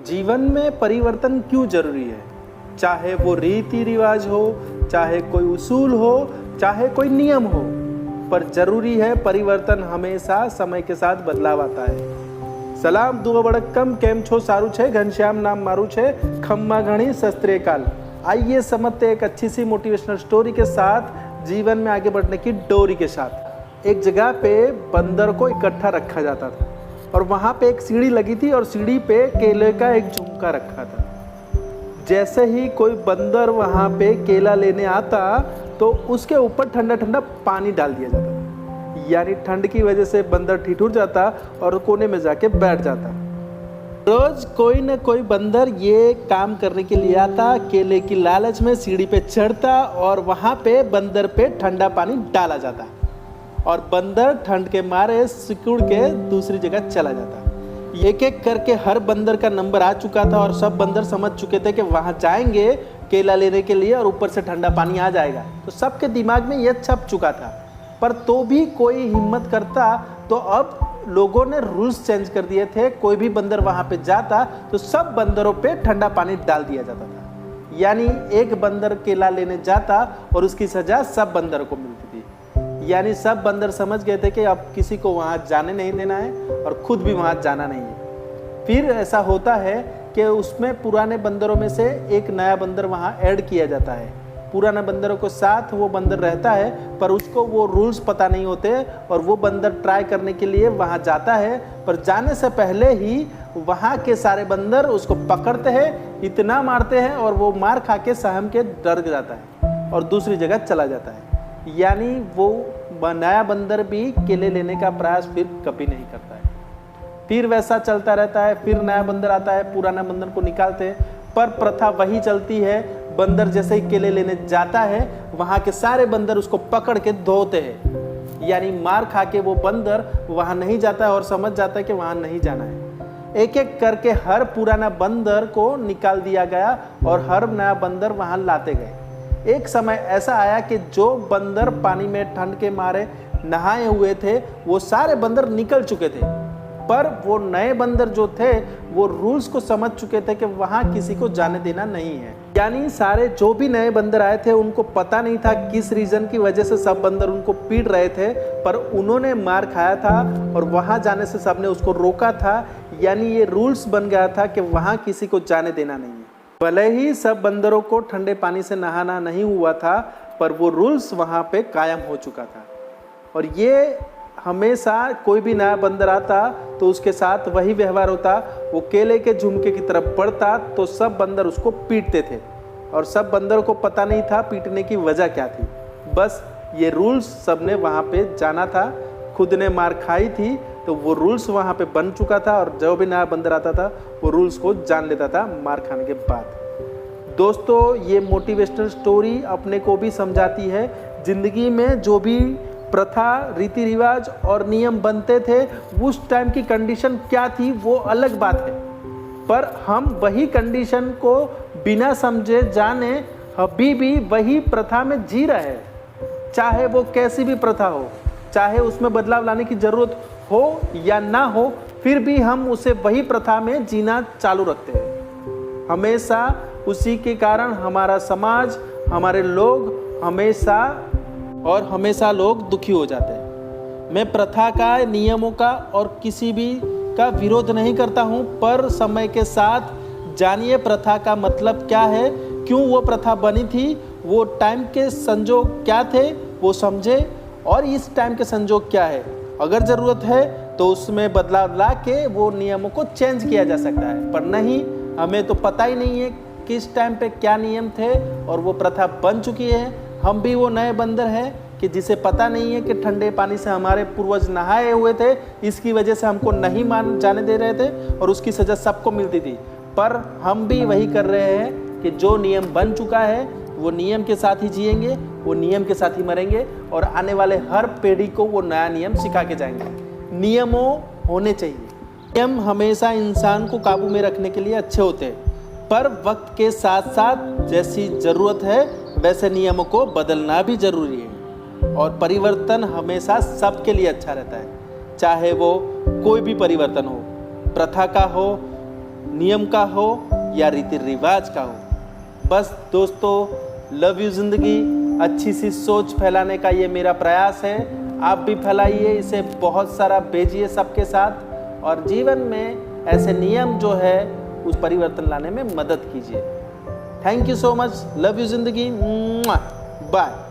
जीवन में परिवर्तन क्यों जरूरी है? चाहे वो रीति रिवाज हो, चाहे कोई उसूल हो, चाहे कोई नियम हो, पर जरूरी है परिवर्तन। हमेशा समय के साथ बदलाव आता है। सलाम दुआ बड़क्कम केम छो सारू छे, घनश्याम नाम मारू छे, खम्मा घणी शस्त्रीय काल। आइए समझते एक अच्छी सी मोटिवेशनल स्टोरी के साथ, जीवन में आगे बढ़ने की डोरी के साथ। एक जगह पे बंदर को इकट्ठा रखा जाता था और वहाँ पे एक सीढ़ी लगी थी और सीढ़ी पे केले का एक झुमका रखा था। जैसे ही कोई बंदर वहाँ पे केला लेने आता तो उसके ऊपर ठंडा ठंडा पानी डाल दिया जाता था, यानी ठंड की वजह से बंदर ठिठुर जाता और कोने में जाके बैठ जाता। रोज कोई न कोई बंदर ये काम करने के लिए आता, केले की लालच में सीढ़ी पे चढ़ता और वहाँ पे बंदर पे ठंडा पानी डाला जाता और बंदर ठंड के मारे सिकुड़ के दूसरी जगह चला जाता। एक एक करके हर बंदर का नंबर आ चुका था और सब बंदर समझ चुके थे कि वहां जाएंगे केला लेने के लिए और ऊपर से ठंडा पानी आ जाएगा, तो सबके दिमाग में यह छप चुका था। पर तो भी कोई हिम्मत करता, तो अब लोगों ने रूल्स चेंज कर दिए थे। कोई भी बंदर वहां पे जाता तो सब बंदरों पे ठंडा पानी डाल दिया जाता था, यानी एक बंदर केला लेने जाता और उसकी सजा सब बंदर को मिलती थी। यानी सब बंदर समझ गए थे कि अब किसी को वहां जाने नहीं देना है और खुद भी वहां जाना नहीं है। फिर ऐसा होता है कि उसमें पुराने बंदरों में से एक नया बंदर वहां ऐड किया जाता है। पुराने बंदरों को साथ वो बंदर रहता है, पर उसको वो रूल्स पता नहीं होते और वो बंदर ट्राई करने के लिए वहां जाता है, पर जाने से पहले ही वहां के सारे बंदर उसको पकड़ते हैं, इतना मारते हैं और वो मार खा के सहम के डर जाता है और दूसरी जगह चला जाता है। यानी वो नया बंदर भी केले लेने का प्रयास फिर कभी नहीं करता है। फिर वैसा चलता रहता है, फिर नया बंदर आता है, पुराना बंदर को निकालते हैं, पर प्रथा वही चलती है। बंदर जैसे ही केले लेने जाता है, वहां के सारे बंदर उसको पकड़ के धोते हैं, यानी मार खा के वो बंदर वहां नहीं जाता है और समझ जाता है कि वहां नहीं जाना है। एक एक करके हर पुराना बंदर को निकाल दिया गया और हर नया बंदर वहां लाते गए। एक समय ऐसा आया कि जो बंदर पानी में ठंड के मारे नहाए हुए थे, वो सारे बंदर निकल चुके थे, पर वो नए बंदर जो थे वो रूल्स को समझ चुके थे कि वहां किसी को जाने देना नहीं है। यानी सारे जो भी नए बंदर आए थे उनको पता नहीं था किस रीजन की वजह से सब बंदर उनको पीट रहे थे, पर उन्होंने मार खाया था और वहां जाने से सबने उसको रोका था। यानी ये रूल्स बन गया था कि वहां किसी को जाने देना नहीं है। भले ही सब बंदरों को ठंडे पानी से नहाना नहीं हुआ था, पर वो रूल्स वहां पे कायम हो चुका था। और ये हमेशा कोई भी नया बंदर आता तो उसके साथ वही व्यवहार होता। वो केले के झुमके की तरफ बढ़ता तो सब बंदर उसको पीटते थे और सब बंदरों को पता नहीं था पीटने की वजह क्या थी। बस ये रूल्स सबने वहां पे जाना था, खुद ने मार खाई थी तो वो रूल्स वहां पे बन चुका था और जो भी नया बंदर आता था वो रूल्स को जान लेता था मार खाने के बाद। दोस्तों, ये मोटिवेशनल स्टोरी अपने को भी समझाती है, जिंदगी में जो भी प्रथा, रीति रिवाज और नियम बनते थे उस टाइम की कंडीशन क्या थी वो अलग बात है, पर हम वही कंडीशन को बिना समझे जाने अभी भी वही प्रथा में जी रहे हैं। चाहे वो कैसी भी प्रथा हो, चाहे उसमें बदलाव लाने की जरूरत हो या ना हो, फिर भी हम उसे वही प्रथा में जीना चालू रखते हैं। हमेशा उसी के कारण हमारा समाज, हमारे लोग हमेशा लोग दुखी हो जाते हैं। मैं प्रथा का, नियमों का और किसी भी का विरोध नहीं करता हूँ, पर समय के साथ जानिए प्रथा का मतलब क्या है, क्यों वो प्रथा बनी थी, वो टाइम के संजोग क्या थे वो समझे और इस टाइम के संजोग क्या है। अगर ज़रूरत है तो उसमें बदलाव ला के वो नियमों को चेंज किया जा सकता है, पर नहीं, हमें तो पता ही नहीं है किस टाइम पे क्या नियम थे और वो प्रथा बन चुकी है। हम भी वो नए बंदर हैं कि जिसे पता नहीं है कि ठंडे पानी से हमारे पूर्वज नहाए हुए थे, इसकी वजह से हमको नहीं मान जाने दे रहे थे और उसकी सज़ा सबको मिलती थी। पर हम भी वही कर रहे हैं कि जो नियम बन चुका है वो नियम के साथ ही जिएंगे, वो नियम के साथ ही मरेंगे और आने वाले हर पीढ़ी को वो नया नियम सिखा के जाएंगे। नियमों होने चाहिए। नियम हमेशा इंसान को काबू में रखने के लिए अच्छे होते हैं, पर वक्त के साथ साथ जैसी ज़रूरत है वैसे नियमों को बदलना भी ज़रूरी है और परिवर्तन हमेशा सबके लिए अच्छा रहता है, चाहे वो कोई भी परिवर्तन हो, प्रथा का हो, नियम का हो या रीति रिवाज का हो। बस दोस्तों, लव यू जिंदगी, अच्छी सी सोच फैलाने का ये मेरा प्रयास है। आप भी फैलाइए इसे, बहुत सारा भेजिए सबके साथ, और जीवन में ऐसे नियम जो है उस परिवर्तन लाने में मदद कीजिए। Thank you so much. Love you जिंदगी। बाय।